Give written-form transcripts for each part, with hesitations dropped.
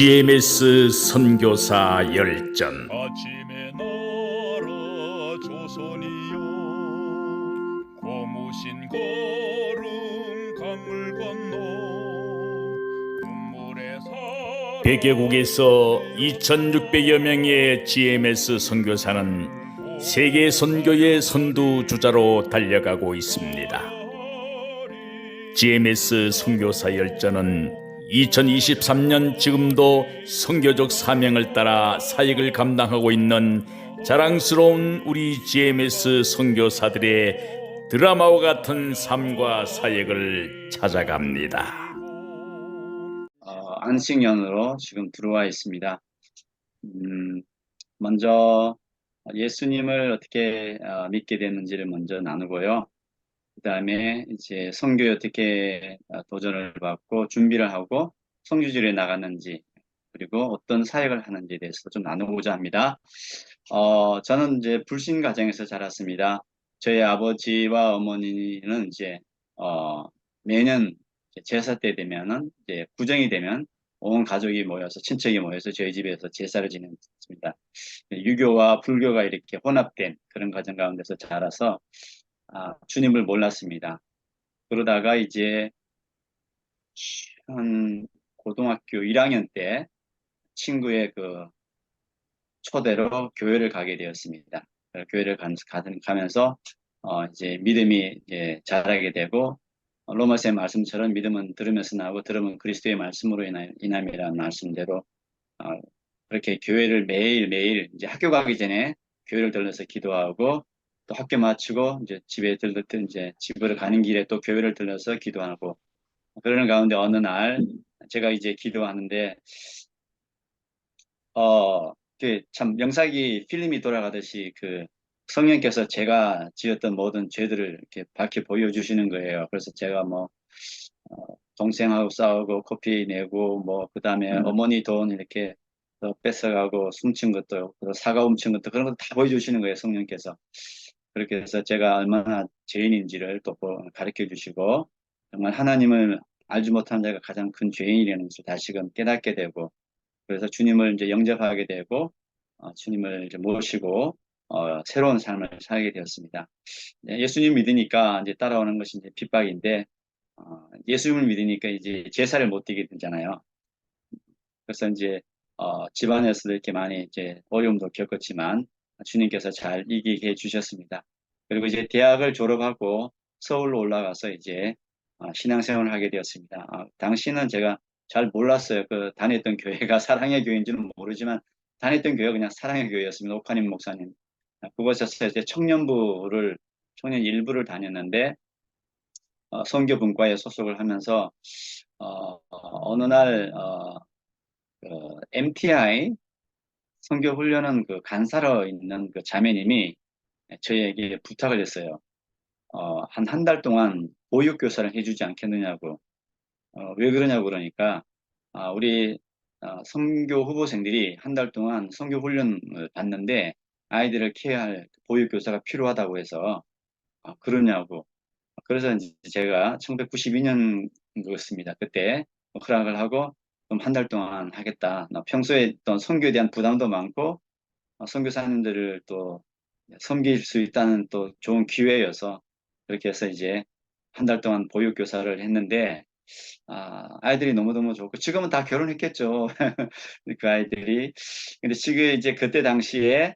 GMS 선교사 열전. 아침의 나라 조선이여, 고무신 걸음 강을 건너 눈물의 사 100개국에서 2600여 명의 GMS 선교사는 세계 선교의 선두주자로 달려가고 있습니다. GMS 선교사 열전은 2023년 지금도 선교적 사명을 따라 사역을 감당하고 있는 자랑스러운 우리 GMS 선교사들의 드라마와 같은 삶과 사역을 찾아갑니다. 안식년으로 지금 들어와 있습니다. 먼저 예수님을 어떻게 믿게 됐는지를 먼저 나누고요. 그 다음에 이제 선교에 어떻게 도전을 받고 준비를 하고 선교지에 나갔는지, 그리고 어떤 사역을 하는지에 대해서 좀 나누고자 합니다. 저는 이제 불신 가정에서 자랐습니다. 저희 아버지와 어머니는 이제 매년 제사 때 되면은 이제 구정이 되면 온 가족이 모여서, 친척이 모여서 저희 집에서 제사를 지냈습니다. 유교와 불교가 이렇게 혼합된 그런 가정 가운데서 자라서 주님을 몰랐습니다. 그러다가 이제 한 고등학교 1학년 때 친구의 그 초대로 교회를 가게 되었습니다. 교회를 가면서 이제 믿음이 이제 자라게 되고, 로마서의 말씀처럼 믿음은 들으면서 나오고 들으면 그리스도의 말씀으로 인함이라는 말씀대로 그렇게 교회를 매일매일 이제 학교 가기 전에 교회를 들러서 기도하고, 또 학교 마치고 이제 집으로 가는 길에 또 교회를 들러서 기도하고, 그러는 가운데 어느 날 제가 이제 기도하는데 참 명사기 필름이 돌아가듯이 그 성령께서 제가 지었던 모든 죄들을 이렇게 밝히 보여주시는 거예요. 그래서 제가 뭐 동생하고 싸우고 코피 내고, 뭐 그다음에 어머니 돈 이렇게 뺏어가고 훔친 것도, 사과 훔친 것도, 그런 것도 다 보여주시는 거예요, 성령께서. 그렇게 해서 제가 얼마나 죄인인지를 또 가르쳐 주시고, 정말 하나님을 알지 못하는 자가 가장 큰 죄인이라는 것을 다시금 깨닫게 되고, 그래서 주님을 이제 영접하게 되고, 주님을 이제 모시고 새로운 삶을 살게 되었습니다. 예수님 믿으니까 이제 따라오는 것이 이제 핍박인데, 예수님을 믿으니까 이제 제사를 못 드리게 되잖아요. 그래서 이제 집안에서도 이렇게 많이 이제 어려움도 겪었지만 주님께서 잘 이기게 해주셨습니다. 그리고 이제 대학을 졸업하고 서울로 올라가서 이제 신앙생활을 하게 되었습니다. 당시는 제가 잘 몰랐어요. 그 다녔던 교회가 사랑의 교회인지는 모르지만 다녔던 교회가 그냥 사랑의 교회였습니다. 옥하님 목사님. 그곳에서 이제 청년 일부를 다녔는데, 선교 분과에 소속을 하면서 어느 날 MTI 선교 훈련은 그 간사로 있는 그 자매님이 저희에게 부탁을 했어요. 한 달 동안 보육교사를 해주지 않겠느냐고. 왜 그러냐고 그러니까, 우리 선교 후보생들이 한 달 동안 선교 훈련을 받는데 아이들을 케어할 보육교사가 필요하다고 해서 그러냐고. 그래서 이제 제가 1992년이었습니다. 그때 허락을 하고 그럼 한 달 동안 하겠다. 나 평소에 또 선교에 대한 부담도 많고 선교사님들을 또 섬길 수 있다는 또 좋은 기회여서 그렇게 해서 이제 한 달 동안 보육교사를 했는데, 아이들이 너무너무 좋고 지금은 다 결혼했겠죠. 그 아이들이. 근데 지금 이제 그때 당시에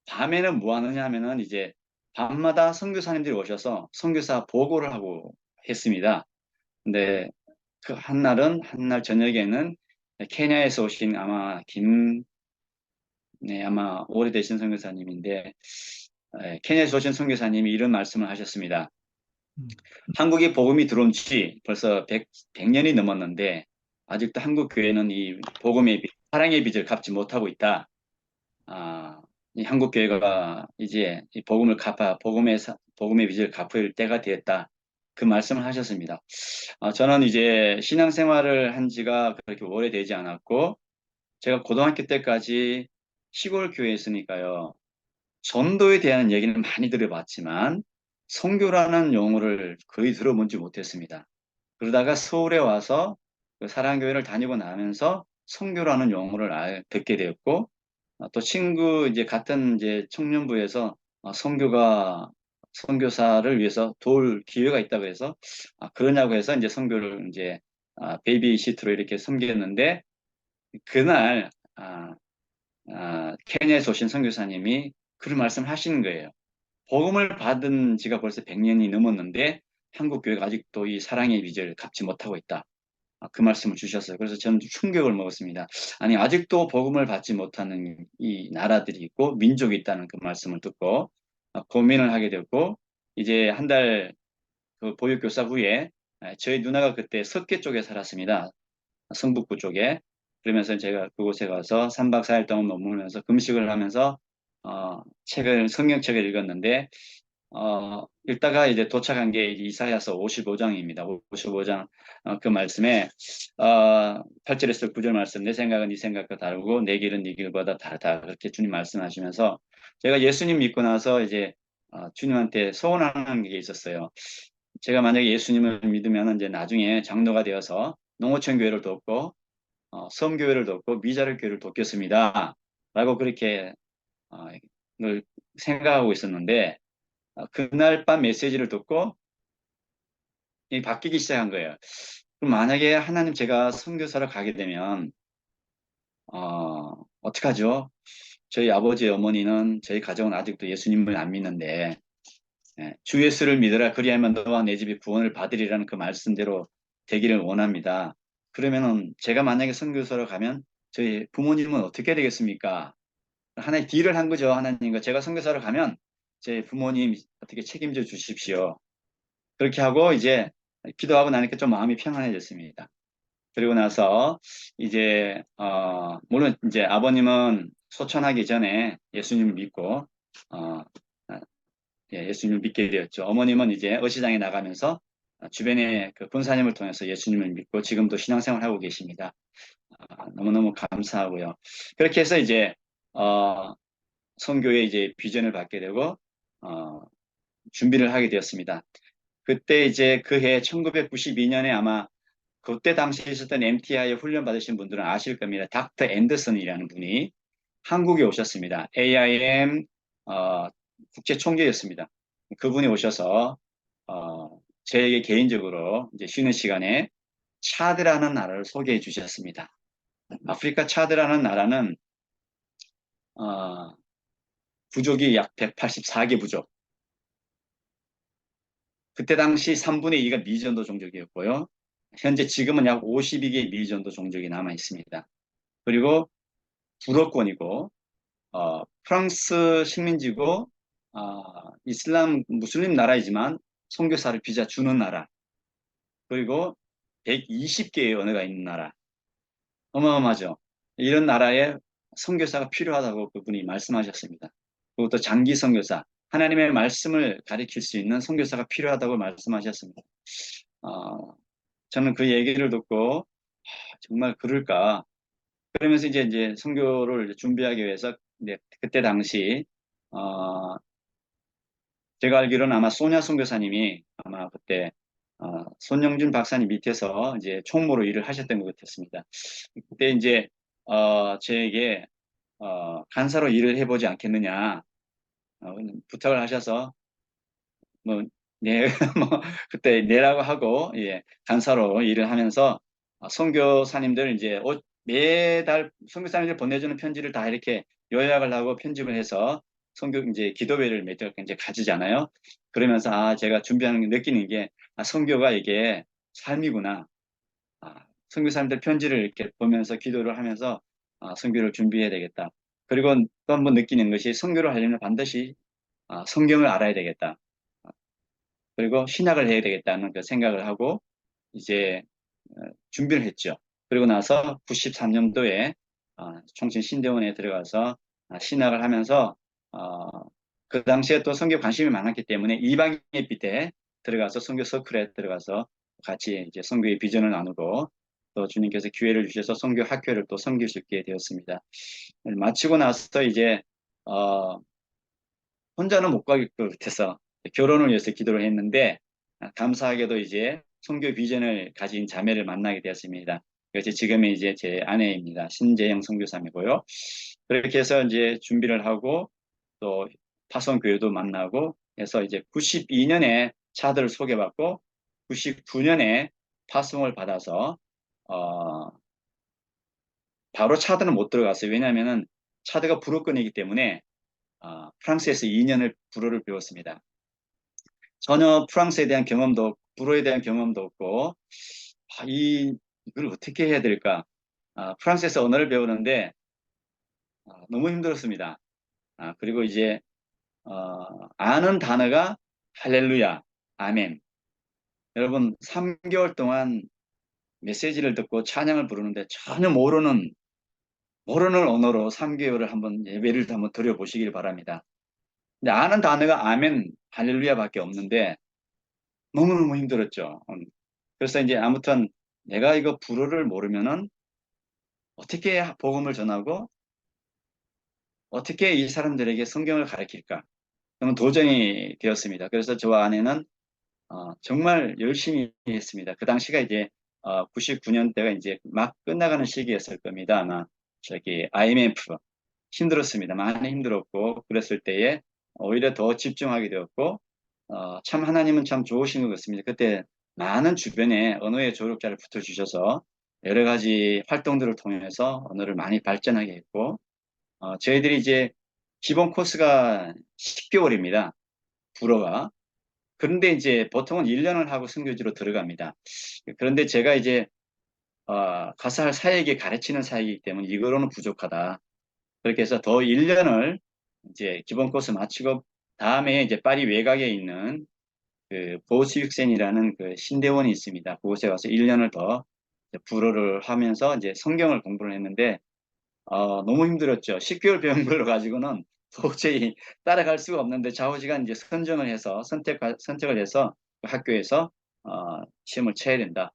밤에는 뭐 하느냐 하면은 이제 밤마다 선교사님들이 오셔서 선교사 보고를 하고 했습니다. 근데 그 한날 저녁에는 케냐에서 오신 아마 오래되신 선교사님인데, 케냐에서 오신 선교사님이 이런 말씀을 하셨습니다. 한국에 복음이 들어온 지 벌써 100년이 넘었는데 아직도 한국 교회는 이 복음의 사랑의 빚을 갚지 못하고 있다. 이 한국 교회가 이제 이 복음의 빚을 갚을 때가 되었다. 그 말씀을 하셨습니다. 저는 이제 신앙생활을 한 지가 그렇게 오래되지 않았고, 제가 고등학교 때까지 시골 교회에 있으니까요. 전도에 대한 얘기는 많이 들어봤지만 선교라는 용어를 거의 들어보지 못했습니다. 그러다가 서울에 와서 그 사랑교회를 다니고 나면서 선교라는 용어를 듣게 되었고, 또 친구 이제 같은 이제 청년부에서 선교사를 위해서 도울 기회가 있다고 해서 그러냐고 해서 이제 선교를 이제 베이비시트로 이렇게 섬겼는데 그날 케냐에서 오신 선교사님이 그런 말씀을 하시는 거예요. 복음을 받은 지가 벌써 100년이 넘었는데 한국 교회가 아직도 이 사랑의 빚을 갚지 못하고 있다. 그 말씀을 주셨어요. 그래서 저는 충격을 먹었습니다. 아니, 아직도 복음을 받지 못하는 이 나라들이 있고 민족이 있다는 그 말씀을 듣고 고민을 하게 되었고, 이제 한 달 그 보육교사 후에 저희 누나가 그때 석계 쪽에 살았습니다. 성북구 쪽에. 그러면서 제가 그곳에 가서 3박 4일 동안 머물면서 금식을 하면서 성경책을 읽었는데 읽다가 이제 도착한 게 이사야서 55장입니다. 55장 그 말씀에 8절에서 9절 말씀, 내 생각은 네 생각과 다르고 내 길은 네 길보다 다르다. 그렇게 주님 말씀하시면서 제가 예수님 믿고 나서 이제 주님한테 소원하는 게 있었어요. 제가 만약에 예수님을 믿으면 이제 나중에 장로가 되어서 농어촌 교회를 돕고 섬교회를 돕고 미자를 교회를 돕겠습니다. 라고 그렇게 늘 생각하고 있었는데 그날 밤 메시지를 듣고 바뀌기 시작한 거예요. 그럼 만약에 하나님 제가 선교사로 가게 되면 어떡하죠? 저희 아버지 어머니는 저희 가정은 아직도 예수님을 안 믿는데 주 예수를 믿으라 그리하면 너와 내 집이 구원을 받으리라는 그 말씀대로 되기를 원합니다. 그러면은 제가 만약에 선교사로 가면 저희 부모님은 어떻게 되겠습니까? 하나의 딜을 한 거죠. 하나님과 제가 선교사로 가면 제 부모님 어떻게 책임져 주십시오. 그렇게 하고 이제 기도하고 나니까 좀 마음이 평안해졌습니다. 그리고 나서 이제 물론 이제 아버님은 소천하기 전에 예수님을 믿고 어, 예수님을 믿게 되었죠. 어머님은 이제 어시장에 나가면서 주변의 그 권사님을 통해서 예수님을 믿고 지금도 신앙생활 하고 계십니다. 너무너무 감사하고요. 그렇게 해서 이제 선교의 이제 비전을 받게 되고 준비를 하게 되었습니다. 그때 이제 그해 1992년에 아마 그때 당시에 있었던 MTI에 훈련 받으신 분들은 아실 겁니다. 닥터 앤더슨이라는 분이 한국에 오셨습니다. AIM 국제 총재였습니다. 그분이 오셔서 저에게 개인적으로 이제 쉬는 시간에 차드라는 나라를 소개해 주셨습니다. 아프리카 차드라는 나라는 부족이 약 184개 부족. 그때 당시 3분의 2가 미전도 종족이었고요. 현재 지금은 약 52개 미전도 종족이 남아 있습니다. 그리고 불어권이고 프랑스 식민지고 이슬람 무슬림 나라이지만 선교사를 비자 주는 나라. 그리고 120개의 언어가 있는 나라. 어마어마하죠. 이런 나라에 선교사가 필요하다고 그분이 말씀하셨습니다. 그리고 또 장기 선교사, 하나님의 말씀을 가리킬 수 있는 선교사가 필요하다고 말씀하셨습니다. 저는 그 얘기를 듣고 정말 그럴까? 그러면서 이제 선교를 준비하기 위해서 그때 당시 제가 알기로는 아마 소냐 선교사님이 아마 그때 손영준 박사님 밑에서 이제 총무로 일을 하셨던 것 같았습니다. 그때 이제 저에게 간사로 일을 해보지 않겠느냐 부탁을 하셔서 뭐 네, 뭐 그때 내라고 하고 예, 간사로 일을 하면서 선교사님들 이제 매달 선교사님들 보내주는 편지를 다 이렇게 요약을 하고 편집을 해서 선교 이제 기도회를 매달 이제 가지잖아요. 그러면서 제가 준비하는 게 느끼는 게 선교가 이게 삶이구나. 선교사님들 편지를 이렇게 보면서 기도를 하면서 선교를 준비해야 되겠다. 그리고 또 한 번 느끼는 것이 선교를 하려면 반드시 성경을 알아야 되겠다. 그리고 신학을 해야 되겠다는 그 생각을 하고 이제 준비를 했죠. 그리고 나서 93년도에 총신 신대원에 들어가서 신학을 하면서 그 당시에 또 선교 관심이 많았기 때문에 이방예비 때 들어가서 선교 서클에 들어가서 같이 이제 선교의 비전을 나누고 또 주님께서 기회를 주셔서 선교 학교를 또 섬길 수 있게 되었습니다. 마치고 나서 이제 혼자는 못 가길 것 같아서 결혼을 위해서 기도를 했는데 감사하게도 이제 선교 비전을 가진 자매를 만나게 되었습니다. 그래서 지금의 이제 제 아내입니다. 신재영 선교사이고요. 그렇게 해서 이제 준비를 하고 또 파송교회도 만나고 해서 이제 92년에 차들을 소개받고 99년에 파송을 받아서 어, 바로 차드는 못 들어갔어요. 왜냐하면은 차드가 불어권이기 때문에 프랑스에서 2년을 불어를 배웠습니다. 전혀 프랑스에 대한 경험도 불어에 대한 경험도 없고 이걸 어떻게 해야 될까? 프랑스에서 언어를 배우는데 너무 힘들었습니다. 그리고 이제 아는 단어가 할렐루야, 아멘. 여러분 3개월 동안 메시지를 듣고 찬양을 부르는데 전혀 모르는 언어로 3개월을 한번 예배를 한번 드려보시길 바랍니다. 근데 아는 단어가 아멘, 할렐루야밖에 없는데 너무너무 힘들었죠. 그래서 이제 아무튼 내가 이거 불어를 모르면은 어떻게 복음을 전하고 어떻게 이 사람들에게 성경을 가르칠까? 그러면 도전이 되었습니다. 그래서 저와 아내는 정말 열심히 했습니다. 그 당시가 이제 99년대가 이제 막 끝나가는 시기였을 겁니다. 아마 저기 IMF 힘들었습니다. 많이 힘들었고 그랬을 때에 오히려 더 집중하게 되었고 참 하나님은 참 좋으신 것 같습니다. 그때 많은 주변에 언어의 조력자를 붙여주셔서 여러 가지 활동들을 통해서 언어를 많이 발전하게 했고 저희들이 이제 기본 코스가 10개월입니다. 불어가. 그런데 이제 보통은 1년을 하고 선교지로 들어갑니다. 그런데 제가 이제 가서 할 사역에 가르치는 사역이기 때문에 이거로는 부족하다. 그렇게 해서 더 1년을 이제 기본 코스 마치고 다음에 이제 파리 외곽에 있는 그 보스육센이라는 그 신대원이 있습니다. 그곳에 가서 1년을 더 불어를 하면서 이제 성경을 공부를 했는데 너무 힘들었죠. 10개월 배운 걸로 가지고는 도저히 따라갈 수가 없는데 좌우지간 이제 선정을 해서 선택을 해서 그 학교에서 시험을 쳐야 된다.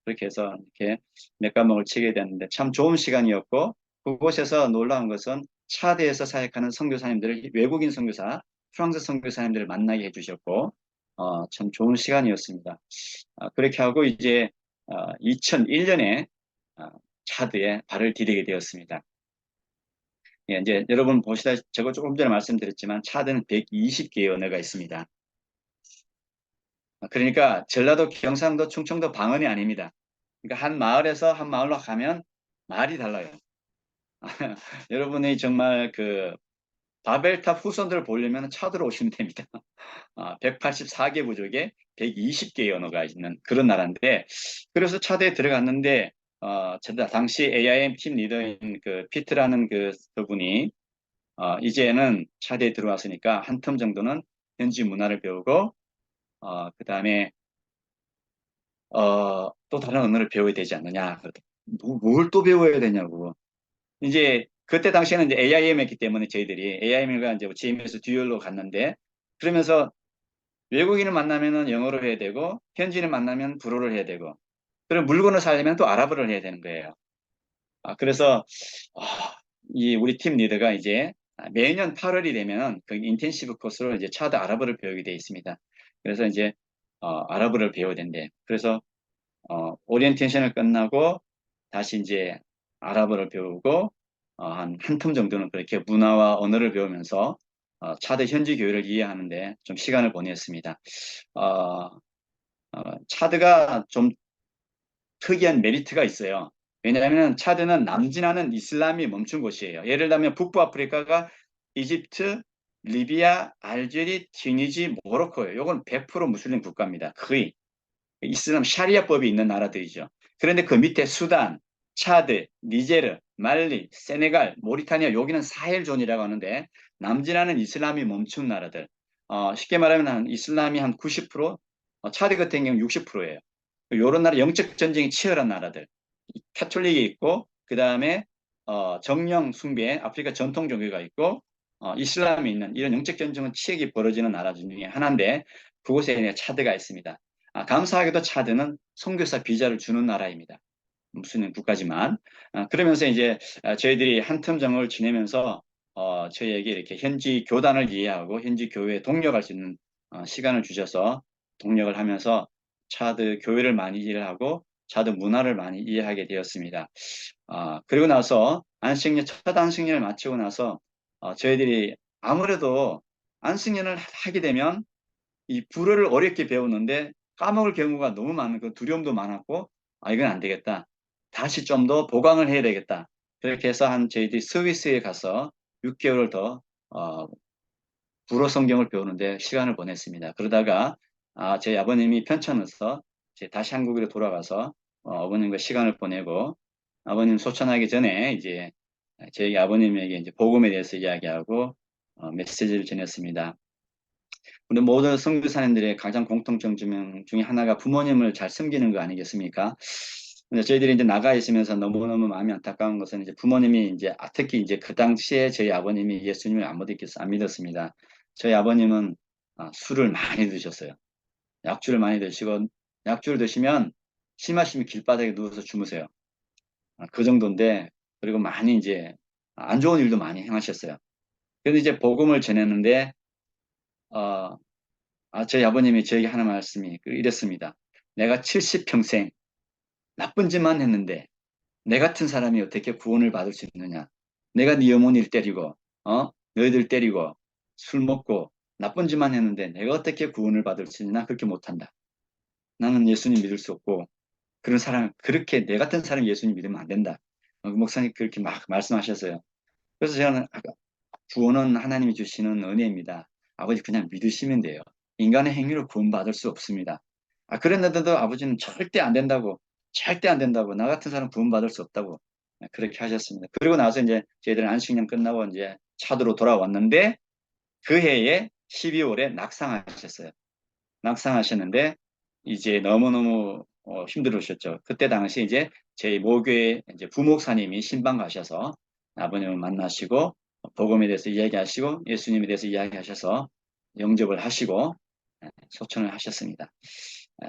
그렇게 해서 이렇게 몇 과목을 치게 됐는데 참 좋은 시간이었고 그곳에서 놀라운 것은 차대에서 사역하는 선교사님들을 외국인 선교사, 프랑스 선교사님들을 만나게 해주셨고 참 좋은 시간이었습니다. 그렇게 하고 이제 2001년에 차드에 발을 디디게 되었습니다. 예, 이제 여러분 보시다 제가 조금 전에 말씀드렸지만 차드는 120개의 언어가 있습니다. 그러니까 전라도, 경상도, 충청도 방언이 아닙니다. 그러니까 한 마을에서 한 마을로 가면 말이 달라요. 여러분이 정말 그 바벨탑 후손들을 보려면 차드로 오시면 됩니다. 184개 부족에 120개의 언어가 있는 그런 나라인데 그래서 차드에 들어갔는데 제가 당시 AIM 팀 리더인 그 피트라는 그분이 이제는 차대에 들어왔으니까 한 텀 정도는 현지 문화를 배우고 그 다음에 또 다른 언어를 배워야 되지 않느냐. 뭘 또 배워야 되냐고. 이제 그때 당시에는 이제 AIM이었기 때문에 저희들이 AIM과 이제 GMS 듀얼로 갔는데 그러면서 외국인을 만나면은 영어로 해야 되고 현지인을 만나면 불어를 해야 되고 그리고 물건을 사려면 또 아랍어를 해야 되는 거예요. 그래서 이 우리 팀 리더가 이제 매년 8월이 되면 그 인텐시브 코스로 이제 차드 아랍어를 배우게 돼 있습니다. 그래서 이제 아랍어를 배워야 된대. 그래서 오리엔테이션을 끝나고 다시 이제 아랍어를 배우고 한 텀 정도는 그렇게 문화와 언어를 배우면서 차드 현지 교회를 이해하는데 좀 시간을 보냈습니다. 어, 차드가 좀 특이한 메리트가 있어요. 왜냐하면 차드는 남진하는 이슬람이 멈춘 곳이에요. 예를 들면 북부 아프리카가 이집트, 리비아, 알제리, 튀니지, 모로코예요. 이건 100% 무슬림 국가입니다. 거의 이슬람 샤리아법이 있는 나라들이죠. 그런데 그 밑에 수단, 차드, 니제르, 말리, 세네갈, 모리타니아 여기는 사헬존이라고 하는데 남진하는 이슬람이 멈춘 나라들. 쉽게 말하면 한 이슬람이 한 90%, 차드 같은 경우 60%예요. 이런 나라 영적 전쟁이 치열한 나라들. 카톨릭이 있고 그 다음에 정령 숭배 아프리카 전통 종교가 있고 이슬람이 있는 이런 영적 전쟁은 치열이 벌어지는 나라 중에 하나인데 그곳에 차드가 있습니다. 감사하게도 차드는 선교사 비자를 주는 나라입니다. 무슬림 국가지만 그러면서 이제 저희들이 한 텀 정을 지내면서 저희에게 이렇게 현지 교단을 이해하고 현지 교회에 동력할 수 있는 시간을 주셔서 동력을 하면서 차드 교회를 많이 일하고 차드 문화를 많이 이해하게 되었습니다. 그리고 나서 첫 안식년을 마치고 나서 저희들이 아무래도 안식년을 하게 되면 이 불어를 어렵게 배우는데 까먹을 경우가 너무 많은 그 두려움도 많았고, 이건 안 되겠다. 다시 좀 더 보강을 해야 되겠다. 그렇게 해서 저희들이 스위스에 가서 6개월을 더 불어 성경을 배우는데 시간을 보냈습니다. 그러다가 저희 아버님이 편찮아서 이제 다시 한국으로 돌아가서 어머님과 시간을 보내고, 아버님 소천하기 전에 이제 저희 아버님에게 이제 복음에 대해서 이야기하고 메시지를 전했습니다. 우리 모든 선교사님들의 가장 공통점 중에 하나가 부모님을 잘 섬기는 거 아니겠습니까? 근데 저희들이 이제 나가 있으면서 너무너무 마음이 안타까운 것은 이제 부모님이 이제 특히 이제 그 당시에 저희 아버님이 예수님을 안 믿었습니다. 저희 아버님은 술을 많이 드셨어요. 약주를 많이 드시고, 약주를 드시면 심하시면 길바닥에 누워서 주무세요. 그 정도인데, 그리고 많이 이제 안 좋은 일도 많이 행하셨어요. 그래서 이제 복음을 전했는데 어, 저희 아버님이 저에게 하는 말씀이 이랬습니다. 내가 70평생 나쁜 짓만 했는데 내 같은 사람이 어떻게 구원을 받을 수 있느냐? 내가 네 어머니를 때리고, 너희들 때리고, 술 먹고, 나쁜 짓만 했는데 내가 어떻게 구원을 받을 수 있느냐? 그렇게 못한다. 나는 예수님 믿을 수 없고, 그렇게 내 같은 사람이 예수님 믿으면 안 된다. 목사님 그렇게 막 말씀하셨어요. 그래서 저는 구원은 하나님이 주시는 은혜입니다. 아버지 그냥 믿으시면 돼요. 인간의 행위로 구원받을 수 없습니다. 그랬는데도 아버지는 절대 안 된다고, 절대 안 된다고, 나 같은 사람 구원받을 수 없다고 그렇게 하셨습니다. 그리고 나서 이제 저희들은 안식년 끝나고 이제 차도로 돌아왔는데 그 해에 12월에 낙상하셨어요. 낙상하셨는데 이제 너무너무 힘들으셨죠. 그때 당시 이제 저희 모교의 이제 부목사님이 신방 가셔서 아버님을 만나시고 복음에 대해서 이야기하시고 예수님에 대해서 이야기하셔서 영접을 하시고 소천을 하셨습니다.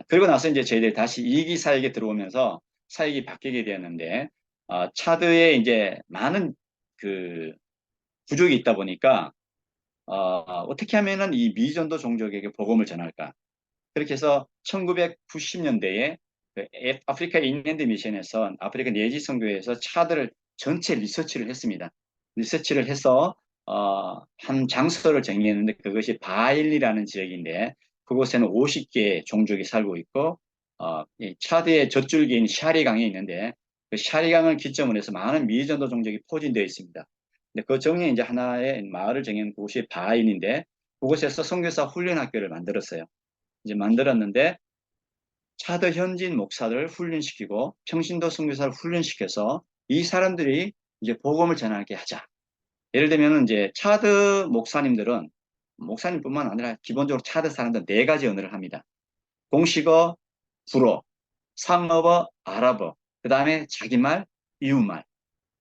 그리고 나서 이제 저희들이 다시 2기 사역에 들어오면서 사역이 바뀌게 되었는데 차드에 이제 많은 그 부족이 있다 보니까 어떻게 하면은 이 미전도 종족에게 복음을 전할까? 그렇게 해서 1990년대에 아프리카 인랜드 미션에서 아프리카 내지 선교회에서 차들을 전체 리서치를 했습니다. 리서치를 해서 한 장소를 정리했는데 그것이 바일리라는 지역인데 그곳에는 50개 종족이 살고 있고 이 차드의 젖줄기인 샤리강이 있는데 그 샤리강을 기점으로 해서 많은 미전도 종족이 포진되어 있습니다. 근데 그 정리에 이제 하나의 마을을 정한 곳이 바일인데 그곳에서 선교사 훈련학교를 만들었어요. 이제 만들었는데 차드 현지인 목사들을 훈련시키고 평신도 선교사를 훈련시켜서 이 사람들이 이제 복음을 전하게 하자. 예를 들면 이제 차드 목사님뿐만 아니라 기본적으로 차드 사람들 네 가지 언어를 합니다. 공식어, 불어, 상어어, 아랍어, 그 다음에 자기말, 이웃말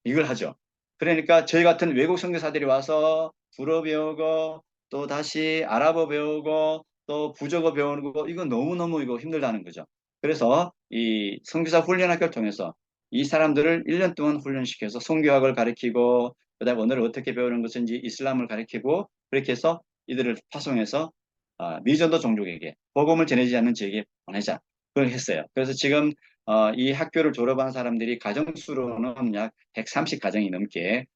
이걸 하죠. 그러니까 저희 같은 외국 선교사들이 와서 불어 배우고 또 다시 아랍어 배우고 또 부족어 배우는 거 이거 너무너무 이거 힘들다는 거죠. 그래서 이 선교사 훈련학교를 통해서 이 사람들을 1년 동안 훈련시켜서 선교학을 가르치고 그다음에 언어를 어떻게 배우는 것인지 이슬람을 가르치고 그렇게 해서 이들을 파송해서 미전도 종족에게 복음을 전해지지 않는 지역에 보내자. 그걸 했어요. 그래서 지금 이 학교를 졸업한 사람들이 가정수로는 약 130가정이 넘게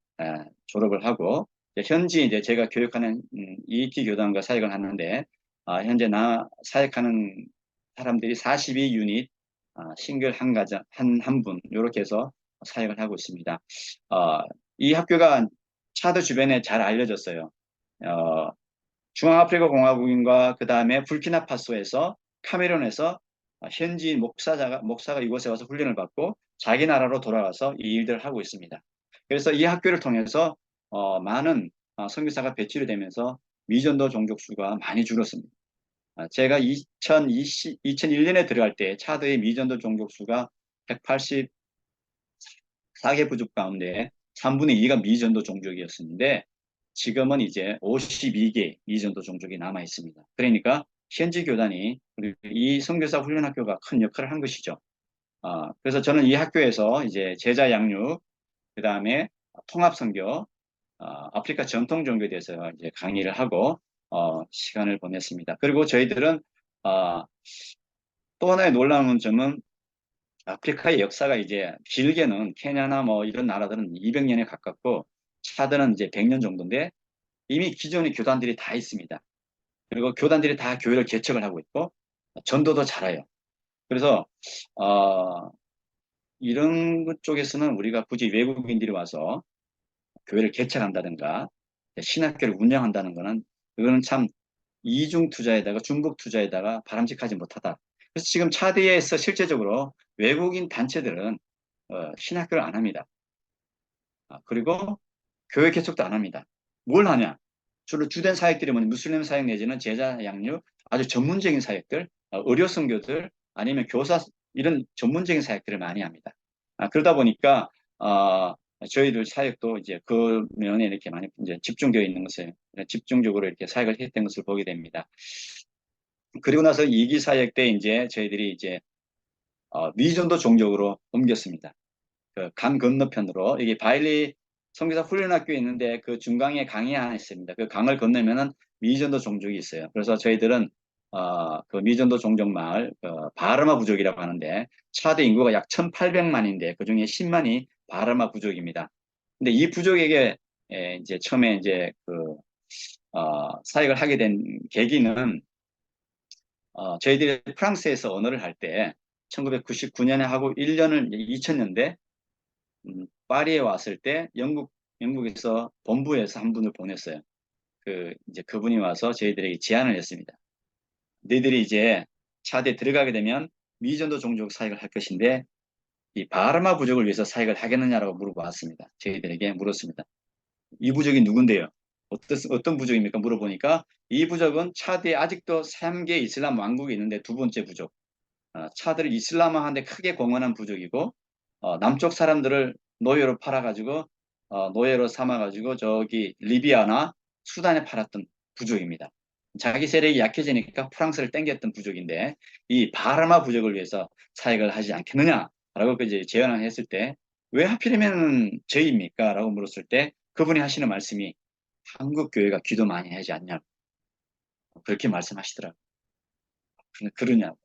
졸업을 하고 현지 이제 제가 교육하는 EET 교단과 사역을 하는데 현재 나 사역하는 사람들이 42유닛 싱글 한 가정 한 분 이렇게 해서 사역을 하고 있습니다. 이 학교가 차드 주변에 잘 알려졌어요. 어, 중앙아프리카 공화국인과 그 다음에 불키나파소에서 카메룬에서 현지 목사가 이곳에 와서 훈련을 받고 자기 나라로 돌아가서 이 일들을 하고 있습니다. 그래서 이 학교를 통해서 많은 선교사가 배출이 되면서 미전도 종족 수가 많이 줄었습니다. 제가 2001년에 들어갈 때 차드의 미전도 종족 수가 184개 부족 가운데 3분의 2가 미전도 종족이었는데 지금은 이제 52개 미전도 종족이 남아 있습니다. 그러니까 현지 교단이 이 선교사 훈련학교가 큰 역할을 한 것이죠. 그래서 저는 이 학교에서 이제 제자 양육, 그 다음에 통합 선교, 아프리카 전통 종교에 대해서 이제 강의를 하고 시간을 보냈습니다. 그리고 저희들은 또 하나의 놀라운 점은 아프리카의 역사가 이제 길게는 케냐나 뭐 이런 나라들은 200년에 가깝고 차드는 이제 100년 정도인데 이미 기존의 교단들이 다 있습니다. 그리고 교단들이 다 교회를 개척을 하고 있고 전도도 잘해요. 그래서 어, 이런 것 쪽에서는 우리가 굳이 외국인들이 와서 교회를 개척한다든가 신학교를 운영한다는 거는 그거는 참 이중 투자에다가 중복 투자에다가 바람직하지 못하다. 그래서 지금 차대에서 실제적으로 외국인 단체들은 신학교를 안 합니다. 그리고 교회 개척도 안 합니다. 뭘 하냐? 주로 주된 사역들이 뭐냐? 무슬림 사역 내지는 제자 양육, 아주 전문적인 사역들, 의료 선교들, 아니면 교사 이런 전문적인 사역들을 많이 합니다. 그러다 보니까 저희들 사역도 이제 그 면에 이렇게 많이 이제 집중되어 있는 것을 집중적으로 이렇게 사역을 했던 것을 보게 됩니다. 그리고 나서 이기 사역 때 이제 저희들이 이제 미전도 종족으로 옮겼습니다. 그 강 건너편으로 이게 바일리 선교사 훈련학교에 있는데 그 중강에 강이 하나 있습니다. 그 강을 건너면은 미전도 종족이 있어요. 그래서 저희들은 그 미전도 종족 마을 바르마 부족이라고 하는데 차대 인구가 약 1,800만인데 그중에 10만이 바르마 부족입니다. 근데 이 부족에게 이제 처음에 이제 사역을 하게 된 계기는 저희들이 프랑스에서 언어를 할 때 1999년에 하고 1년을 2000년대 파리에 왔을 때 영국에서 본부에서 한 분을 보냈어요. 이제 그분이 와서 저희들에게 제안을 했습니다. 너희들이 이제 차대에 들어가게 되면 미전도 종족 사역을 할 것인데 이 바르마 부족을 위해서 사역을 하겠느냐라고 물어봤습니다. 저희들에게 물었습니다. 이 부족이 누군데요? 어떤 부족입니까? 물어보니까 이 부족은 차대에 아직도 3개 이슬람 왕국이 있는데 두 번째 부족. 차들을 이슬람화하는데 크게 공헌한 부족이고 남쪽 사람들을 노예로 팔아가지고 노예로 삼아가지고 저기 리비아나 수단에 팔았던 부족입니다. 자기 세력이 약해지니까 프랑스를 땡겼던 부족인데 이 바르마 부족을 위해서 사역을 하지 않겠느냐라고 이제 제안을 했을 때 왜 하필이면 저희입니까? 라고 물었을 때 그분이 하시는 말씀이 한국 교회가 기도 많이 하지 않냐고 그렇게 말씀하시더라고요. 그러냐고.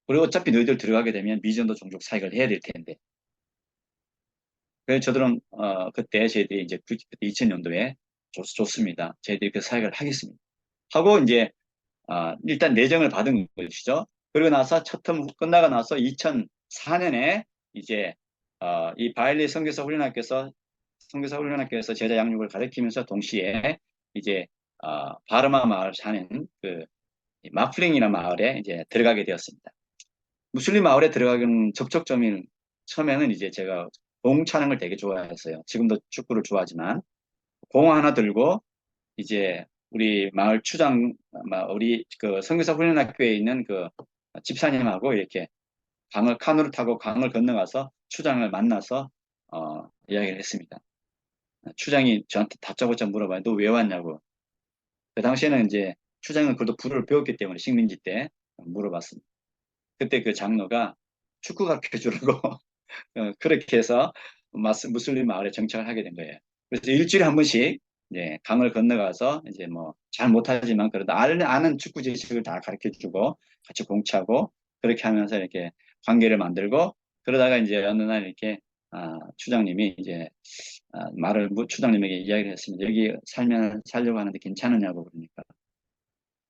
그리고 어차피 너희들 들어가게 되면 미전도 종족 사역을 해야 될 텐데. 그래서 저들은 그때 저희들이 이제 2000년도에 좋습니다. 저희들이 그 사역을 하겠습니다. 하고 이제 일단 내정을 받은 것이죠. 그리고 나서 첫 텀 끝나고 나서 2004년에 이제 이 바일리 선교사 훈련학교에서 제자 양육을 가르치면서 동시에 이제 바르마 마을 사는 그 마플링이라는 마을에 이제 들어가게 되었습니다. 무슬림 마을에 들어가는 접촉점인 처음에는 이제 제가 공 차는 걸 되게 좋아했어요. 지금도 축구를 좋아하지만 공 하나 들고 이제 우리 마을 추장, 우리 그 선교사 훈련학교에 있는 그 집사님하고 이렇게 카누를 타고 강을 건너가서 추장을 만나서 이야기를 했습니다. 추장이 저한테 다짜고짜 물어봐요. 너 왜 왔냐고. 그 당시에는 이제 추장은 그래도 불을 배웠기 때문에 식민지 때 물어봤습니다. 그때 그 장로가 축구 가르쳐주라고 그렇게 해서 무슬림 마을에 정착을 하게 된 거예요. 그래서 일주일에 한 번씩 이제 강을 건너가서 이제 뭐 잘 못하지만 그래도 아는 축구 지식을 다 가르쳐주고 같이 공차고 그렇게 하면서 이렇게 관계를 만들고 그러다가 이제 어느 날 이렇게 추장님이 이제 추장님에게 이야기를 했습니다. 여기 살려고 하는데 괜찮으냐고 그러니까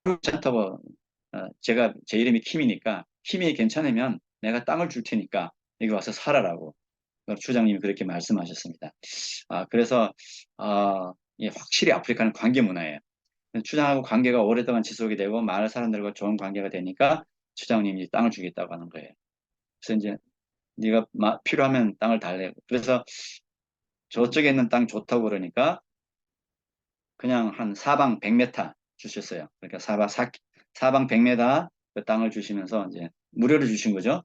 괜찮다고 제가 제 이름이 킴이니까 킴이 괜찮으면 내가 땅을 줄 테니까 여기 와서 살아라고 추장님이 그렇게 말씀하셨습니다. 그래서 확실히 아프리카는 관계 문화예요. 추장하고 관계가 오랫동안 지속이 되고 마을 사람들과 좋은 관계가 되니까 추장님이 땅을 주겠다고 하는 거예요. 그래서 이제 네가 필요하면 땅을 달래. 그래서 저쪽에 있는 땅 좋다고 그러니까 그냥 한 사방 100m 주셨어요. 그러니까 사방 100m 그 땅을 주시면서 이제 무료로 주신 거죠.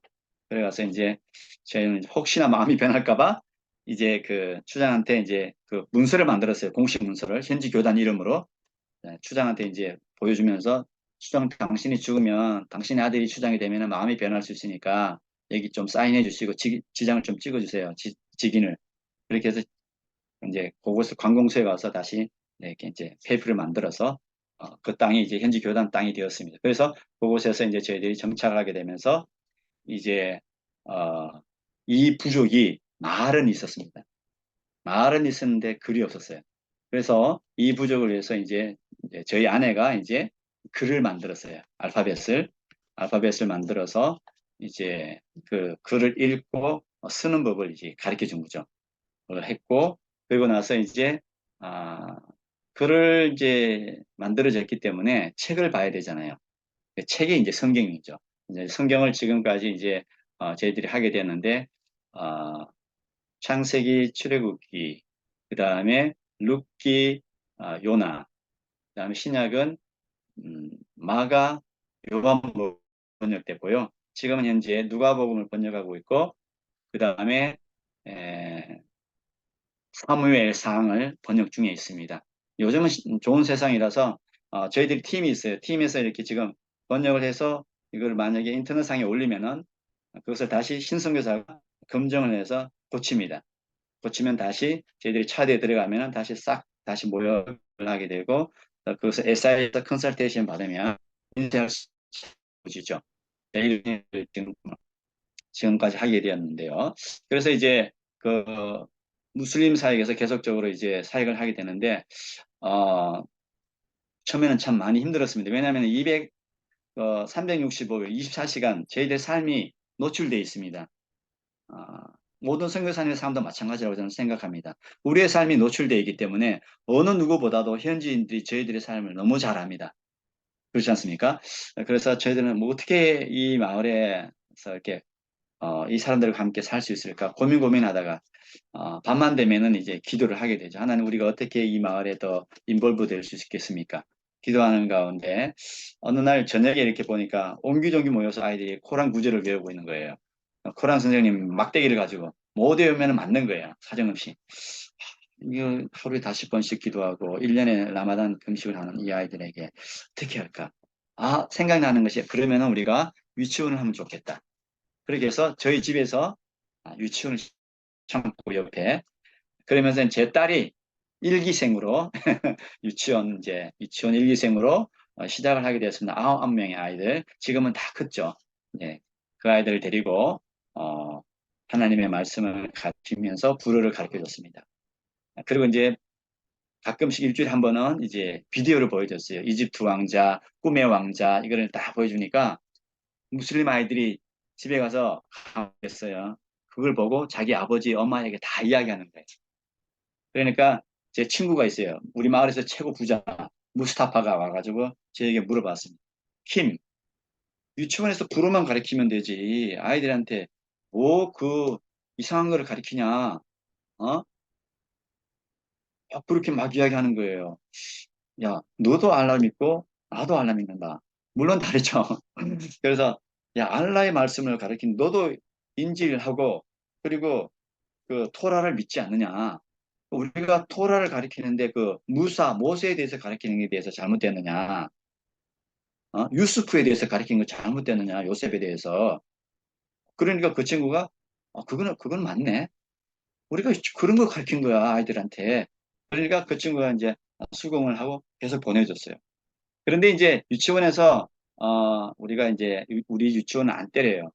그래가서 이제 저희는 혹시나 마음이 변할까봐 이제 그 추장한테 이제 그 문서를 만들었어요. 공식 문서를 현지 교단 이름으로 추장한테 이제 보여주면서 추장 당신이 죽으면 당신의 아들이 추장이 되면 마음이 변할 수 있으니까 여기 좀 사인해 주시고 지장을 좀 찍어주세요. 직인을 그렇게 해서 이제 그곳을 관공서에 가서 다시 이렇게 이제 페이프를 만들어서 그 땅이 이제 현지 교단 땅이 되었습니다. 그래서 그곳에서 이제 저희들이 정착을 하게 되면서 이제 이 부족이 말은 있었습니다. 말은 있었는데 글이 없었어요. 그래서 이 부족을 위해서 이제 저희 아내가 이제 글을 만들었어요. 알파벳을 만들어서 이제 그 글을 읽고 쓰는 법을 이제 가르쳐 준 거죠. 그걸 했고, 그리고 나서 이제, 아, 글을 이제 만들어졌기 때문에 책을 봐야 되잖아요. 그 책이 이제 성경이죠. 이제 성경을 지금까지 이제, 저희들이 하게 되는데, 어, 창세기, 출애굽기, 그 다음에 룻기, 요나, 그 다음에 신약은 마가, 요한복음 번역됐고요. 지금은 현재 누가복음을 번역하고 있고, 그 다음에 사무엘상을 번역 중에 있습니다. 요즘은 좋은 세상이라서 저희들이 팀이 있어요. 팀에서 이렇게 지금 번역을 해서 이걸 만약에 인터넷상에 올리면은 그것을 다시 신선교사가 검증을 해서 고칩니다. 고치면 다시 저희들이 차대에 들어가면 다시 싹 다시 모여를 하게 되고 그것을 SI에서 컨설테이션 받으면 인쇄할 수 있죠. 내일 지금까지 하게 되었는데요. 그래서 이제 그 무슬림 사역에서 계속적으로 이제 사역을 하게 되는데 처음에는 참 많이 힘들었습니다. 왜냐하면 365일 24시간 저희들 삶이 노출되어 있습니다. 어, 모든 선교사님의 삶도 마찬가지라고 저는 생각합니다. 우리의 삶이 노출되어 있기 때문에 어느 누구보다도 현지인들이 저희들의 삶을 너무 잘 압니다. 그렇지 않습니까? 그래서 저희들은 뭐 어떻게 이 마을에서 이렇게 이 사람들과 함께 살 수 있을까 고민하다가 밤만 되면은 이제 기도를 하게 되죠. 하나님 우리가 어떻게 이 마을에 더 인볼브 될 수 있겠습니까? 기도하는 가운데 어느 날 저녁에 이렇게 보니까 옹기종기 모여서 아이들이 코란 구절을 외우고 있는 거예요. 코란 선생님 막대기를 가지고 못 외우면 맞는 거예요. 사정없이. 이거 하루에 5번씩 기도하고 1년에 라마단 금식을 하는 이 아이들에게 어떻게 할까? 생각나는 것이 그러면은 우리가 유치원을 하면 좋겠다. 그렇게 해서 저희 집에서 유치원을 참고 옆에 그러면서 제 딸이 일기생으로 유치원 일기생으로 시작을 하게 되었습니다. 9명의 아이들 지금은 다 컸죠. 예, 그 아이들을 데리고 하나님의 말씀을 가르치면서 불어를 가르쳐 줬습니다. 그리고 이제 가끔씩 일주일에 한 번은 이제 비디오를 보여줬어요. 이집트 왕자, 꿈의 왕자 이거를 다 보여주니까 무슬림 아이들이 집에 가서 했어요. 그걸 보고 자기 아버지, 엄마에게 다 이야기하는 거예요. 그러니까 제 친구가 있어요. 우리 마을에서 최고 부자 무스타파가 와가지고 저에게 물어봤습니다. 킴, 유치원에서 불어만 가르치면 되지. 아이들한테 뭐 그 이상한 거를 가르치냐? 어? 그렇게 막 이야기하는 거예요. 야, 너도 알라 믿고 나도 알라 믿는다. 물론 다르죠. 그래서 야, 알라의 말씀을 가르친 너도 인질하고 그리고 그 토라를 믿지 않느냐? 우리가 토라를 가리키는데 그 모세에 대해서 가리키는 게 대해서 잘못됐느냐? 유수프에 대해서 가리킨 거 잘못됐느냐? 요셉에 대해서. 그러니까 그 친구가 그건 맞네. 우리가 그런 거 가르친 거야, 아이들한테. 그러니까 그 친구가 이제 수긍을 하고 계속 보내줬어요. 그런데 이제 유치원에서 우리가 이제 우리 유치원은 안 때려요.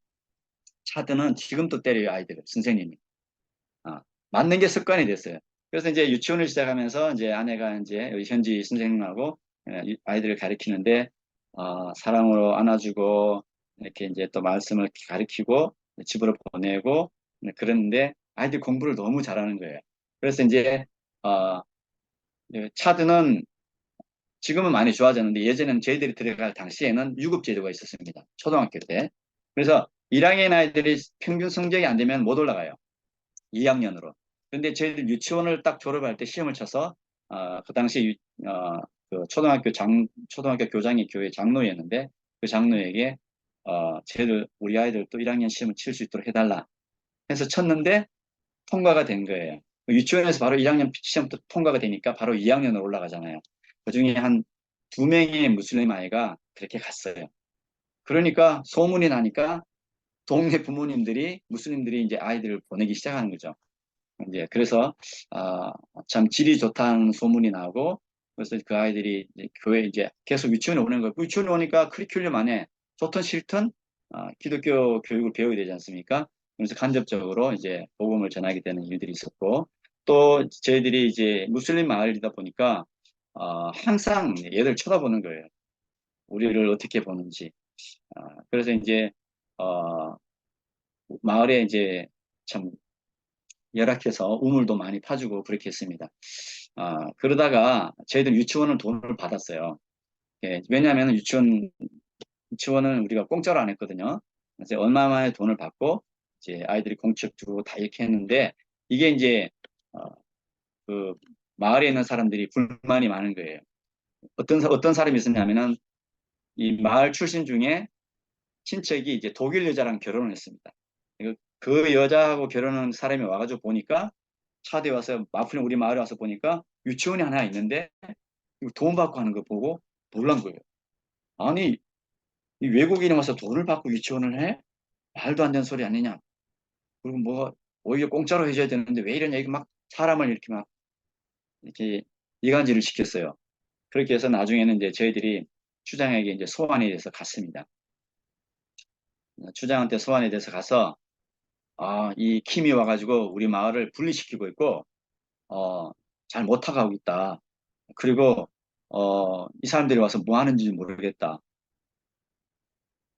차드는 지금도 때려요, 아이들을 선생님이. 맞는 게 습관이 됐어요. 그래서 이제 유치원을 시작하면서 이제 아내가 이제 여기 현지 선생님하고 아이들을 가르치는데 사랑으로 안아주고 이렇게 이제 또 말씀을 가르치고 집으로 보내고 그러는데 아이들 공부를 너무 잘하는 거예요. 그래서 이제 어, 차드는 지금은 많이 좋아졌는데 예전에는 저희들이 들어갈 당시에는 유급 제도가 있었습니다. 초등학교 때. 그래서 1학년 아이들이 평균 성적이 안 되면 못 올라가요. 2학년으로. 근데 저희들 유치원을 딱 졸업할 때 시험을 쳐서 그 당시 그 초등학교 교장이 교회 장로였는데 그 장로에게 쟤들 우리 아이들 또 1학년 시험을 칠 수 있도록 해달라 해서 쳤는데 통과가 된 거예요. 유치원에서 바로 1학년 시험부터 통과가 되니까 바로 2학년으로 올라가잖아요. 그중에 한 2명의 무슬림 아이가 그렇게 갔어요. 그러니까 소문이 나니까 동네 부모님들이 무슬림들이 이제 아이들을 보내기 시작하는 거죠. 이제 그래서 참 질이 좋다는 소문이 나고 그래서 그 아이들이 이제 교회 이제 계속 유치원에 오는 거예요. 유치원에 오니까 커리큘럼 안에 좋든 싫든 기독교 교육을 배워야 되지 않습니까? 그래서 간접적으로 이제 복음을 전하게 되는 일들이 있었고, 또 저희들이 이제 무슬림 마을이다 보니까 항상 얘들 쳐다보는 거예요. 우리를 어떻게 보는지. 그래서 이제 어, 마을에 이제 참 열악해서 우물도 많이 파주고 그렇게 했습니다. 그러다가 저희들 유치원은 돈을 받았어요. 예, 왜냐하면 유치원은 우리가 공짜로 안 했거든요. 그래서 얼마만에 돈을 받고 이제 아이들이 공책 주고 다 이렇게 했는데, 이게 이제 어, 그 마을에 있는 사람들이 불만이 많은 거예요. 어떤 사람이 있었냐면은 이 마을 출신 중에 친척이 이제 독일 여자랑 결혼을 했습니다. 그 여자하고 결혼한 사람이 와가지고 보니까, 차대 와서 마플린 우리 마을에 와서 보니까 유치원이 하나 있는데 이거 돈 받고 하는 거 보고 놀란 거예요. 아니, 이 외국인이 와서 돈을 받고 유치원을 해? 말도 안 되는 소리 아니냐. 그리고 뭐 오히려 공짜로 해줘야 되는데 왜 이러냐. 이거 막 사람을 이렇게 막 이렇게 이간질을 시켰어요. 그렇게 해서 나중에는 이제 저희들이 추장에게 이제 소환이 돼서 갔습니다. 추장한테 소환이 돼서 가서 이 킴이 와가지고 우리 마을을 분리시키고 있고 잘 못하고 있다. 그리고 이 사람들이 와서 뭐 하는지 모르겠다.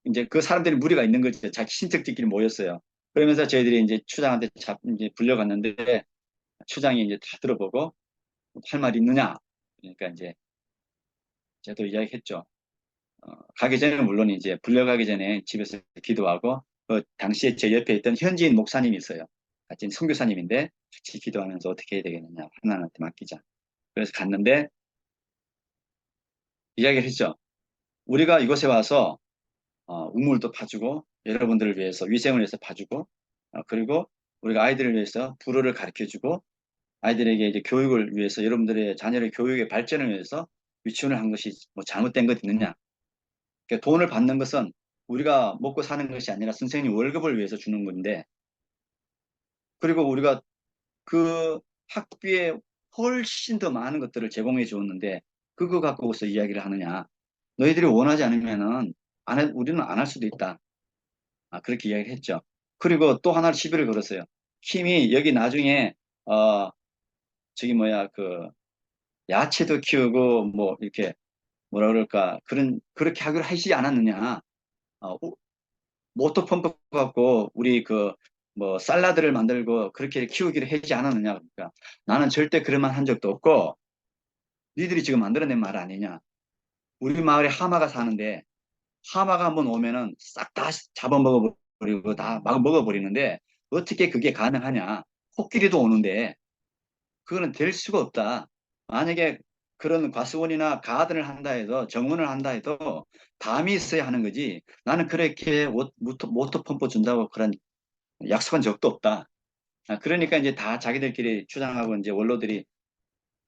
이제 그 사람들이 무리가 있는 거죠. 자기 친척들끼리 모였어요. 그러면서 저희들이 이제 추장한테 이제 불려갔는데, 추장이 이제 다 들어보고 할 말 있느냐. 그러니까 이제 저도 이야기했죠. 가기 전에 물론 이제 불려가기 전에 집에서 기도하고, 당시에 제 옆에 있던 현지인 목사님이 있어요. 같이 선교사님인데 같이 기도하면서 어떻게 해야 되겠느냐. 하나님한테 맡기자. 그래서 갔는데 이야기를 했죠. 우리가 이곳에 와서 우물도 파주고 여러분들을 위해서 위생을 위해서 봐주고, 그리고 우리가 아이들을 위해서 불어를 가르쳐주고 아이들에게 이제 교육을 위해서, 여러분들의 자녀의 교육의 발전을 위해서 유치원을 한 것이 뭐 잘못된 것 있느냐. 그러니까 돈을 받는 것은 우리가 먹고 사는 것이 아니라 선생님 월급을 위해서 주는 건데, 그리고 우리가 그 학비에 훨씬 더 많은 것들을 제공해 주었는데 그거 갖고서 이야기를 하느냐. 너희들이 원하지 않으면은 우리는 안 할 수도 있다. 그렇게 이야기를 했죠. 그리고 또 하나를 시비를 걸었어요. 힘이 여기 나중에 저기 뭐야 그 야채도 키우고 뭐 이렇게 뭐라 그럴까 그렇게 하기로 하시지 않았느냐. 모터펌프 갖고 우리 그 뭐 샐러드를 만들고 그렇게 키우기로 하지 않았느냐. 그러니까 나는 절대 그런 말 한 적도 없고 니들이 지금 만들어낸 말 아니냐. 우리 마을에 하마가 사는데 하마가 한번 오면은 싹 다 잡아먹어버리고 다 막 먹어버리는데 어떻게 그게 가능하냐. 코끼리도 오는데 그거는 될 수가 없다. 만약에 그런 과수원이나 가든을 한다 해도, 정원을 한다 해도 담이 있어야 하는 거지. 나는 그렇게 모터 펌프 준다고 그런 약속한 적도 없다. 그러니까 이제 다 자기들끼리 주장하고 이제 원로들이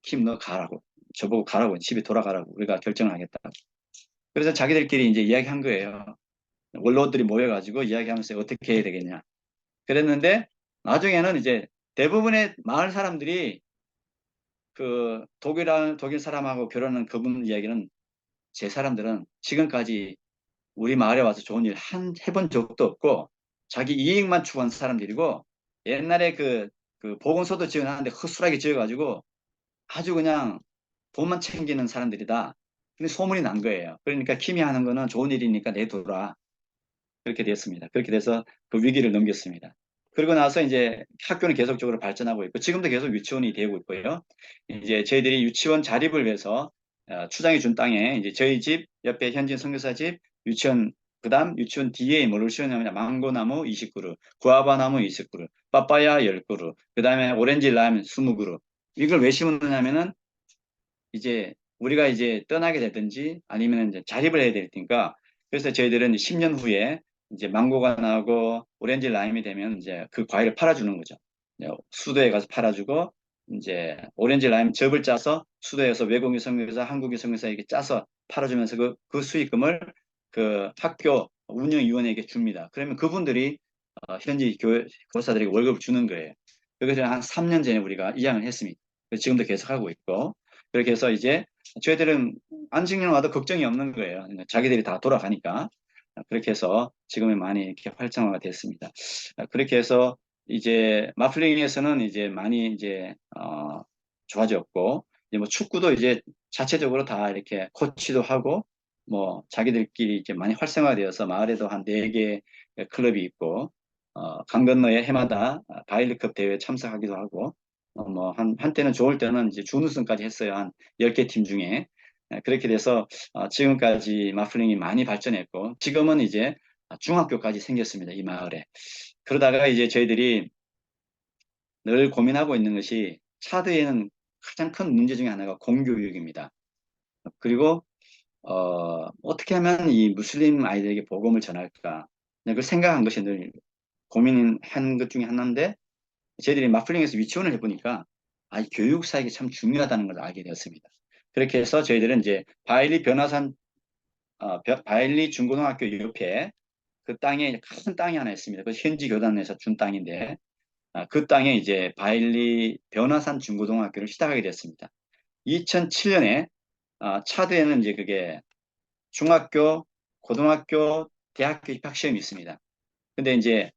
킴 너 가라고, 저보고 가라고, 집에 돌아가라고, 우리가 결정을 하겠다. 그래서 자기들끼리 이제 이야기한 거예요. 원로들이 모여가지고 이야기하면서 어떻게 해야 되겠냐. 그랬는데 나중에는 이제 대부분의 마을 사람들이 그 독일 사람하고 결혼한 그분 이야기는, 제 사람들은 지금까지 우리 마을에 와서 좋은 일 해본 적도 없고 자기 이익만 추구한 사람들이고, 옛날에 그 보건소도 지어놨는데 허술하게 지어가지고 아주 그냥 돈만 챙기는 사람들이다. 근데 소문이 난 거예요. 그러니까 킴이 하는 거는 좋은 일이니까 내둬라. 그렇게 됐습니다. 그렇게 돼서 그 위기를 넘겼습니다. 그리고 나서 이제 학교는 계속적으로 발전하고 있고 지금도 계속 유치원이 되고 있고요. 이제 저희들이 유치원 자립을 위해서 추장이 준 땅에 이제 저희 집 옆에 현진 선교사 집 유치원, 그다음 유치원 뒤에 뭐를 심었냐면 망고나무 20그루, 구아바나무 20그루, 빠빠야 10그루, 그다음에 오렌지 라임 20그루. 이걸 왜 심었냐면은 이제 우리가 이제 떠나게 되든지 아니면 이제 자립을 해야 될 테니까, 그래서 저희들은 10년 후에 이제 망고가 나고 오렌지 라임이 되면 이제 그 과일을 팔아주는 거죠. 수도에 가서 팔아주고 이제 오렌지 라임 즙을 짜서 수도에서 외국인 선교사, 한국인 선교사에게 짜서 팔아주면서 그 수익금을 그 학교 운영위원회에게 줍니다. 그러면 그분들이 현지 교사들에게 월급을 주는 거예요. 그것을 한 3년 전에 우리가 이양을 했습니다. 지금도 계속하고 있고, 그렇게 해서 이제 저희들은 안식년 와도 걱정이 없는 거예요. 자기들이 다 돌아가니까. 그렇게 해서 지금은 많이 이렇게 활성화가 됐습니다. 그렇게 해서 이제 마플링에서는 이제 많이 이제 좋아졌고, 이제 뭐 축구도 이제 자체적으로 다 이렇게 코치도 하고 뭐 자기들끼리 이제 많이 활성화되어서 마을에도 한 4개 클럽이 있고, 강 건너에 해마다 바일리컵 대회에 참석하기도 하고, 뭐 한때는 좋을 때는 이제 준우승까지 했어요. 한 10개 팀 중에. 그렇게 돼서 지금까지 마플링이 많이 발전했고, 지금은 이제 중학교까지 생겼습니다. 이 마을에. 그러다가 이제 저희들이 늘 고민하고 있는 것이, 차드에는 가장 큰 문제 중에 하나가 공교육입니다. 그리고 어떻게 하면 이 무슬림 아이들에게 복음을 전할까, 그걸 생각한 것이 늘 고민한 것 중에 하나인데, 저희들이 마플링에서 위치원을 해보니까 이 교육 사역이 참 중요하다는 걸 알게 되었습니다. 그렇게 해서 저희들은 이제 바일리 변화산 바일리 중고등학교 옆에 그 땅에 큰 땅이 하나 있습니다. 그 현지 교단에서 준 땅인데, 그 땅에 이제 바일리 변화산 중고등학교를 시작하게 됐습니다. 2007년에 차드에는 이제 그게 중학교, 고등학교, 대학교 입학 시험이 있습니다. 근데 이제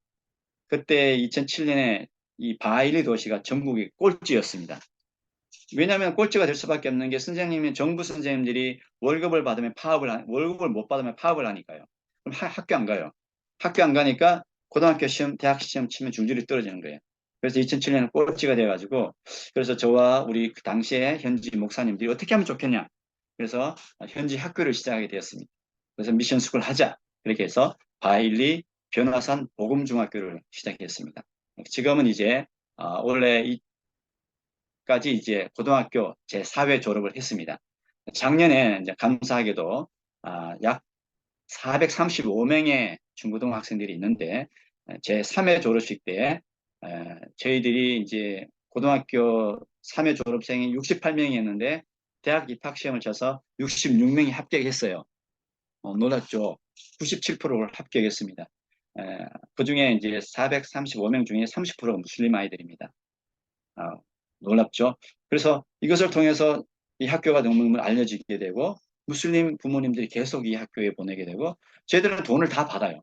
그때 2007년에 이 바일리 도시가 전국의 꼴찌였습니다. 왜냐하면 꼴찌가 될 수밖에 없는 게, 선생님이 정부 선생님들이 월급을 못 받으면 파업을 하니까요. 그럼 학교 안 가요. 학교 안 가니까 고등학교 시험, 대학 시험 치면 줄줄이 떨어지는 거예요. 그래서 2007년에 꼴찌가 돼가지고, 그래서 저와 우리 그 당시에 현지 목사님들이 어떻게 하면 좋겠냐. 그래서 현지 학교를 시작하게 되었습니다. 그래서 미션 스쿨 하자. 그렇게 해서 바일리 변화산 복음중학교를 시작했습니다. 지금은 이제 원래 까지 이제 고등학교 제4회 졸업을 했습니다. 작년에 이제 감사하게도 약 435명의 중고등학생들이 있는데, 제3회 졸업식 때 저희들이 이제 고등학교 3회 졸업생이 68명이었는데 대학 입학 시험을 쳐서 66명이 합격했어요. 놀랐죠. 97%를 합격했습니다. 그 중에 이제 435명 중에 30%가 무슬림 아이들입니다. 아, 놀랍죠. 그래서 이것을 통해서 이 학교가 너무 알려지게 되고, 무슬림 부모님들이 계속 이 학교에 보내게 되고, 저희들은 돈을 다 받아요.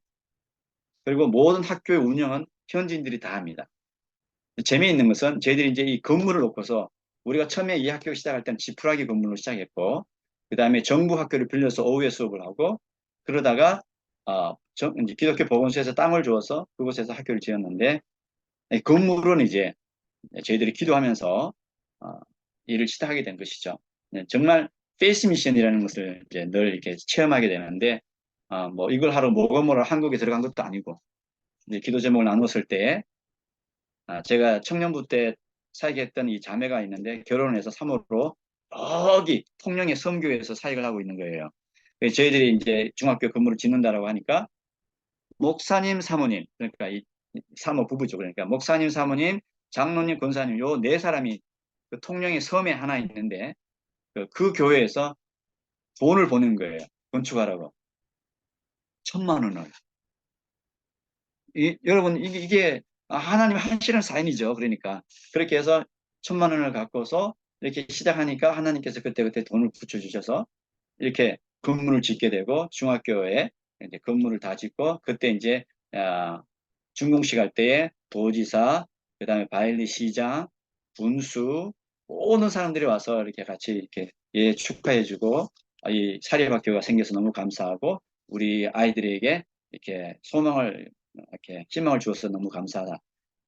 그리고 모든 학교의 운영은 현지인들이 다 합니다. 재미있는 것은 저희들이 이제 이 건물을 놓고서, 우리가 처음에 이 학교 시작할 때는 지푸라기 건물로 시작했고, 그 다음에 정부 학교를 빌려서 오후에 수업을 하고, 그러다가 이제 기독교 보건소에서 땅을 주어서 그곳에서 학교를 지었는데, 이 건물은 이제 저희들이 기도하면서 어, 일을 시작하게 된 것이죠. 정말 페이스 미션이라는 것을 이제 늘 이렇게 체험하게 되는데, 뭐 이걸 하러 모금으로 한국에 들어간 것도 아니고, 이제 기도 제목을 나눴을 때 제가 청년부 때 사역했던 이 자매가 있는데, 결혼을 해서 3월로 여기 통영의 섬교에서 사역을 하고 있는 거예요. 그래서 저희들이 이제 중학교 건물을 짓는다라고 하니까, 목사님, 사모님, 그러니까 이 사모 부부죠. 그러니까 목사님, 사모님, 장로님, 권사님, 요 4사람이 그 통영의 섬에 하나 있는데, 그 교회에서 돈을 보낸 거예요. 건축하라고. 1,000만 원을. 여러분, 이게 하나님 하시는 사인이죠. 그러니까. 그렇게 해서 1,000만 원을 갖고서 이렇게 시작하니까, 하나님께서 그때그때 돈을 붙여주셔서 이렇게 건물을 짓게 되고, 중학교에 이제 건물을 다 짓고, 그때 이제 준공식 할 때에 도지사, 그 다음에 바일리 시장, 군수, 모든 사람들이 와서 이렇게 같이 이렇게 축하해주고, 이 사립학교가 생겨서 너무 감사하고, 우리 아이들에게 이렇게 소망을, 이렇게 희망을 주어서 너무 감사하다.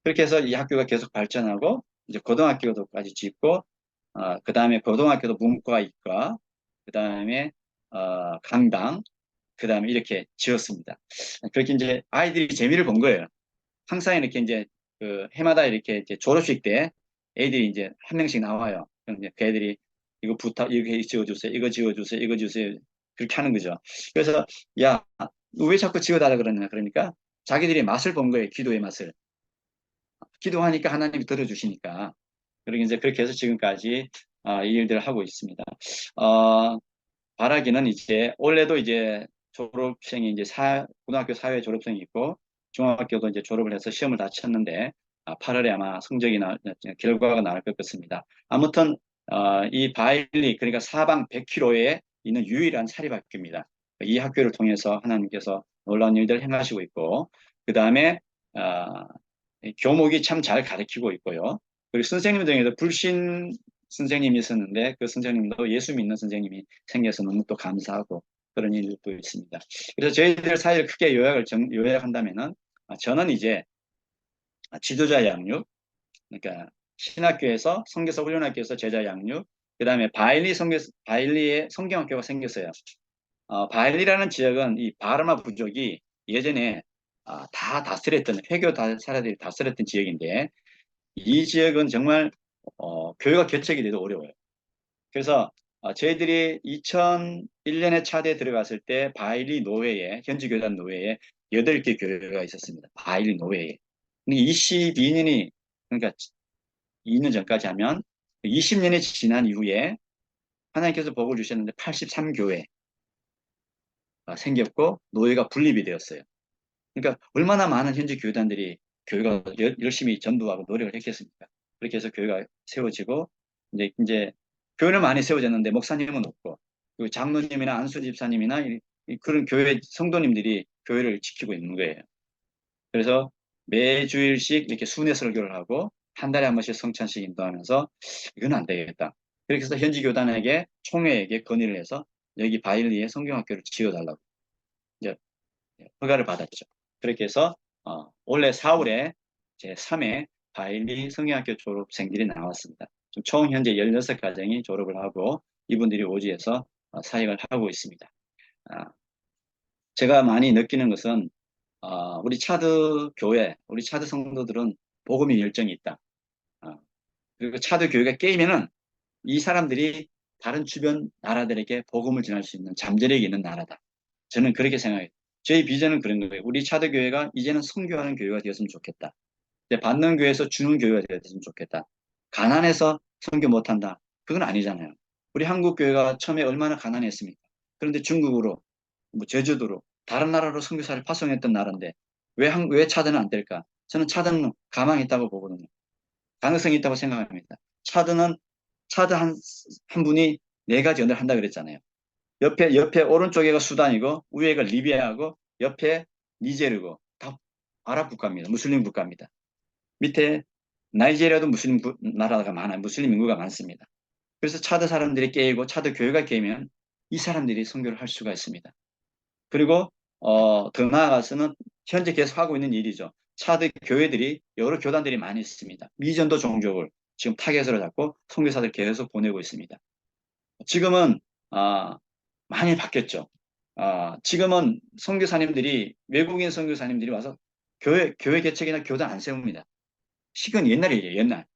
그렇게 해서 이 학교가 계속 발전하고, 이제 고등학교도까지 짓고, 그 다음에 고등학교도 문과, 이과, 그 다음에 강당, 그 다음에 이렇게 지었습니다. 그렇게 이제 아이들이 재미를 본 거예요. 항상 이렇게 이제 그 해마다 이렇게 이제 졸업식 때 애들이 이제 한 명씩 나와요. 그럼 이제 그 애들이 이거 이거 지어주세요, 이거 지어주세요, 이거 주세요, 그렇게 하는 거죠. 그래서 야, 너 왜 자꾸 지어달라 그러냐, 그러니까 자기들이 맛을 본 거예요. 기도의 맛을. 기도하니까 하나님이 들어주시니까. 그리고 이제 그렇게 해서 지금까지 이 일들을 하고 있습니다. 어, 바라기는 이제 올해도 이제 졸업생이 이제 고등학교 사회 졸업생이 있고, 중학교도 이제 졸업을 해서 시험을 다 쳤는데 8월에 아마 결과가 나올 것 같습니다. 아무튼 이 바일리, 그러니까 사방 100km에 있는 유일한 사립학교입니다. 이 학교를 통해서 하나님께서 놀라운 일들을 행하시고 있고, 그 다음에 교목이 참 잘 가르치고 있고요. 그리고 선생님 중에도 불신 선생님이 있었는데 그 선생님도 예수 믿는 선생님이 생겨서 너무 또 감사하고 그런 일도 있습니다. 그래서 저희들 사이를 크게 요약한다면은 저는 이제 지도자 양육, 그러니까 신학교에서 성교사 훈련학교에서 제자 양육, 그 다음에 바일리의 성경학교가 생겼어요. 바일리라는 지역은 이 바르마 부족이 예전에 다 다스렸던 회교 사람들이 다스렸던 지역인데 이 지역은 정말 교회가 개척이 돼도 어려워요. 그래서 저희들이 2001년에 차대에 들어갔을 때 바일리 노회에 현지 교단 노회에 8개 교회가 있었습니다. 바일리 노회에. 근데 22년이 그러니까 2년 전까지 하면 20년이 지난 이후에 하나님께서 복을 주셨는데 83교회 생겼고 노예가 분립이 되었어요. 그러니까 얼마나 많은 현지 교단들이 교회가 열심히 전도하고 노력을 했겠습니까? 그렇게 해서 교회가 세워지고 이제 교회는 많이 세워졌는데 목사님은 없고 그리고 장로님이나 안수 집사님이나 그런 교회 성도님들이 교회를 지키고 있는 거예요. 그래서 매주일씩 이렇게 순회 설교를 하고 한 달에 한 번씩 성찬식 인도하면서 이건 안 되겠다. 그렇게 해서 현지 교단에게 총회에게 건의를 해서 여기 바일리에 성경학교를 지어달라고 이제 허가를 받았죠. 그렇게 해서 올해 4월에 제 3회 바일리 성경학교 졸업생들이 나왔습니다. 총 현재 16가정이 졸업을 하고 이분들이 오지에서 사역을 하고 있습니다. 제가 많이 느끼는 것은 우리 차드 교회, 우리 차드 성도들은 복음의 열정이 있다. 그리고 차드 교회가 깨이면은 이 사람들이 다른 주변 나라들에게 복음을 전할 수 있는 잠재력이 있는 나라다. 저는 그렇게 생각해요. 저희 비전은 그런 거예요. 우리 차드 교회가 이제는 선교하는 교회가 되었으면 좋겠다. 받는 교회에서 주는 교회가 되었으면 좋겠다. 가난해서 선교 못한다. 그건 아니잖아요. 우리 한국 교회가 처음에 얼마나 가난했습니까? 그런데 중국으로, 뭐 제주도로, 다른 나라로 선교사를 파송했던 나라인데 왜 차드는 안 될까? 저는 차드는 가망이 있다고 보거든요. 가능성이 있다고 생각합니다. 차드 한 분이 4가지 언어를 한다 그랬잖아요. 옆에 오른쪽에가 수단이고 위에가 리비아하고 옆에 니제르고 다 아랍 국가입니다. 무슬림 국가입니다. 밑에 나이지리아도 무슬림 나라가 많아요. 무슬림 인구가 많습니다. 그래서 차드 사람들이 깨이고 차드 교회가 깨면 이 사람들이 선교를 할 수가 있습니다. 그리고 더 나아가서는 현재 계속 하고 있는 일이죠. 차드 교회들이 여러 교단들이 많이 있습니다. 미전도 종족을 지금 타겟으로 잡고 선교사들 계속 보내고 있습니다. 지금은 많이 바뀌었죠. 지금은 선교사님들이 외국인 선교사님들이 와서 교회 개척이나 교단 안 세웁니다. 시간 옛날이에요, 옛날.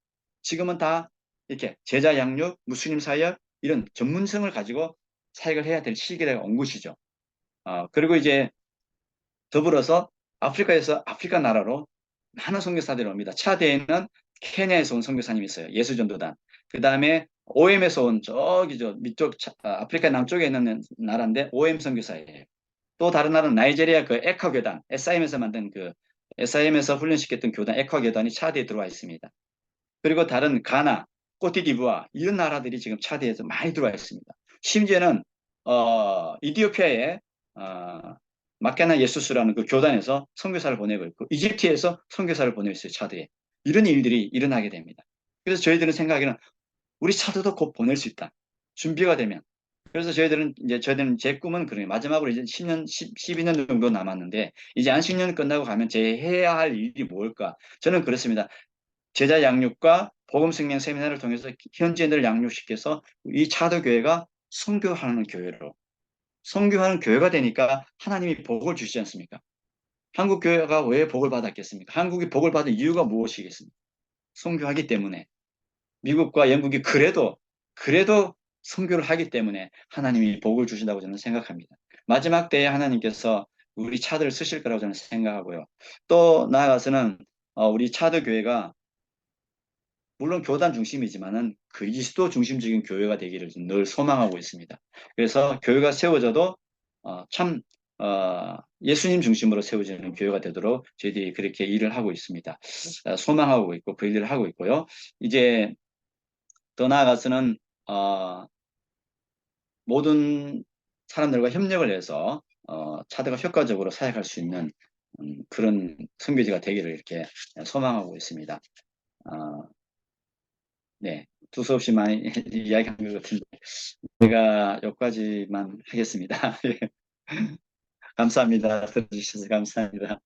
지금은 다 이렇게 제자 양육, 무슬림 사역 이런 전문성을 가지고 사역을 해야 될 시기가 온 것이죠. 그리고 이제 더불어서 아프리카에서 아프리카 나라로 많은 선교사들이 옵니다. 차대에는 케냐에서 온 선교사님이 있어요. 예수전도단. 그 다음에 OM에서 온 저기 밑쪽 아프리카 남쪽에 있는 나라인데 OM 선교사예요. 또 다른 나라는 나이지리아 그 에카 교단, SIM에서 만든 그 SIM에서 훈련시켰던 교단 에카 교단이 차대에 들어와 있습니다. 그리고 다른 가나, 코트디부아 이런 나라들이 지금 차대에서 많이 들어와 있습니다. 심지어는 이디오피아에 마케나 예수스라는 그 교단에서 선교사를 보내고 있고 이집트에서 선교사를 보내고 있어요. 차대에. 이런 일들이 일어나게 됩니다. 그래서 저희들은 생각에는 우리 차도도 곧 보낼 수 있다. 준비가 되면. 그래서 저희들은 제 꿈은 그래요. 마지막으로 이제 10년, 12년 정도 남았는데 이제 안식년 끝나고 가면 제 해야 할 일이 뭘까? 저는 그렇습니다. 제자 양육과 복음생명 세미나를 통해서 현지인들을 양육시켜서 이 차도 교회가 선교하는 교회로 선교하는 교회가 되니까 하나님이 복을 주시지 않습니까? 한국 교회가 왜 복을 받았겠습니까? 한국이 복을 받은 이유가 무엇이겠습니까? 선교하기 때문에. 미국과 영국이 그래도 선교를 하기 때문에 하나님이 복을 주신다고 저는 생각합니다. 마지막 때에 하나님께서 우리 차들을 쓰실 거라고 저는 생각하고요. 또 나아가서는 우리 차드 교회가 물론 교단 중심이지만은 그리스도 중심적인 교회가 되기를 늘 소망하고 있습니다. 그래서 교회가 세워져도 참 예수님 중심으로 세워지는 교회가 되도록 저희들이 그렇게 일을 하고 있습니다. 소망하고 있고 그 일을 하고 있고요. 이제 더 나아가서는 모든 사람들과 협력을 해서 차도가 효과적으로 사역할 수 있는 그런 선교지가 되기를 이렇게 소망하고 있습니다. 네, 두서없이 많이 이야기한 것 같은데 제가 여기까지만 하겠습니다. 예. 감사합니다. 들어주셔서 감사합니다.